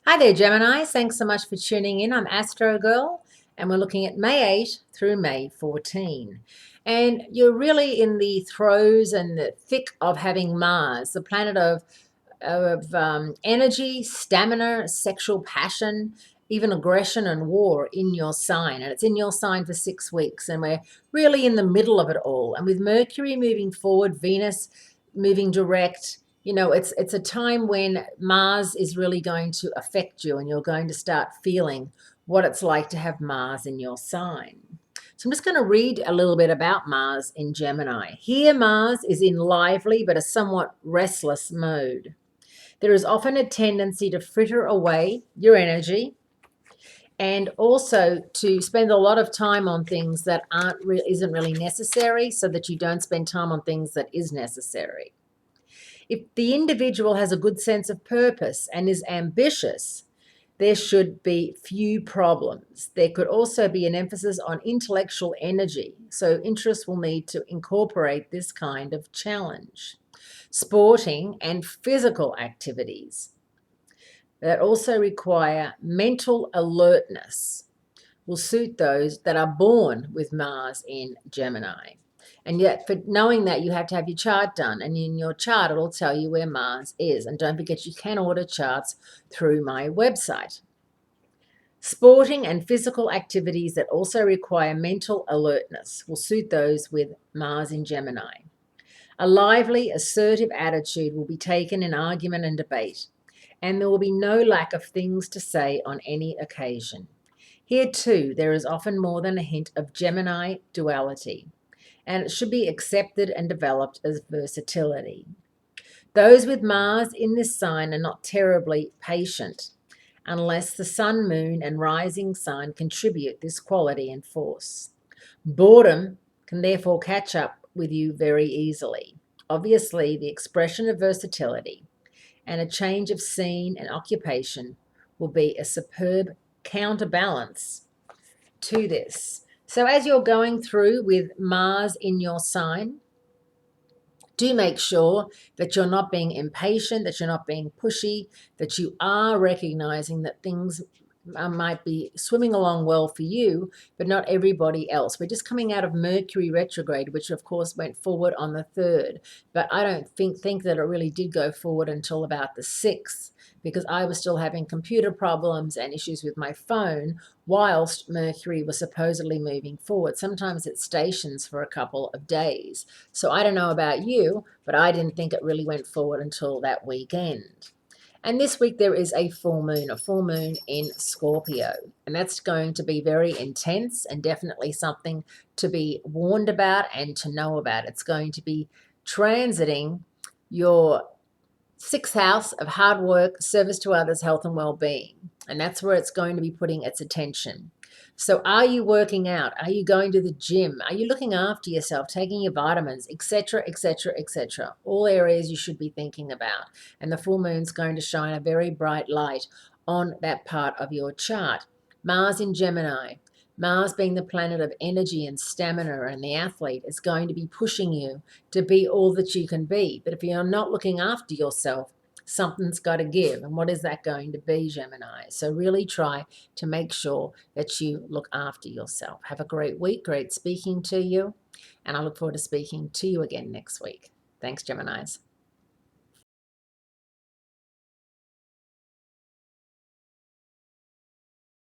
Hi there, Gemini. Thanks so much for tuning in. I'm Astrogirl, and we're looking at May 8 through May 14. And you're really in the throes and the thick of having Mars, the planet of energy, stamina, sexual passion, even aggression and war in your sign. And it's in your sign for 6 weeks. And we're really in the middle of it all. And with Mercury moving forward, Venus moving direct, it's a time when Mars is really going to affect you and you're going to start feeling what it's like to have Mars in your sign. So I'm just going to read a little bit about Mars in Gemini. Here, Mars is in lively but a somewhat restless mode. There is often a tendency to fritter away your energy and also to spend a lot of time on things that isn't really necessary, so that you don't spend time on things that is necessary. If the individual has a good sense of purpose and is ambitious, there should be few problems. There could also be an emphasis on intellectual energy, so interest will need to incorporate this kind of challenge. Sporting and physical activities that also require mental alertness will suit those that are born with Mars in Gemini. And yet, for knowing that, you have to have your chart done. And in your chart, it'll tell you where Mars is. And don't forget, you can order charts through my website. Sporting and physical activities that also require mental alertness will suit those with Mars in Gemini. A lively, assertive attitude will be taken in argument and debate, and there will be no lack of things to say on any occasion. Here, too, there is often more than a hint of Gemini duality, and it should be accepted and developed as versatility. Those with Mars in this sign are not terribly patient, unless the sun, moon, and rising sign contribute this quality and force. Boredom can therefore catch up with you very easily. Obviously, the expression of versatility and a change of scene and occupation will be a superb counterbalance to this. So as you're going through with Mars in your sign, do make sure that you're not being impatient, that you're not being pushy, that you are recognizing that things might be swimming along well for you, but not everybody else. We're just coming out of Mercury retrograde, which of course went forward on the 3rd, but I don't think that it really did go forward until about the 6th, because I was still having computer problems and issues with my phone whilst Mercury was supposedly moving forward. Sometimes it stations for a couple of days. So I don't know about you, but I didn't think it really went forward until that weekend. And this week there is a full moon in Scorpio. And that's going to be very intense and definitely something to be warned about and to know about. It's going to be transiting your 6th house of hard work, service to others, health and well-being. And that's where it's going to be putting its attention. So are you working out? Are you going to the gym? Are you looking after yourself, taking your vitamins, etc., etc., etc.? All areas you should be thinking about. And the full moon's going to shine a very bright light on that part of your chart. Mars in Gemini. Mars being the planet of energy and stamina and the athlete is going to be pushing you to be all that you can be. But if you're not looking after yourself, something's got to give. And what is that going to be, Gemini? So really try to make sure that you look after yourself. Have a great week. Great speaking to you. And I look forward to speaking to you again next week. Thanks, Geminis.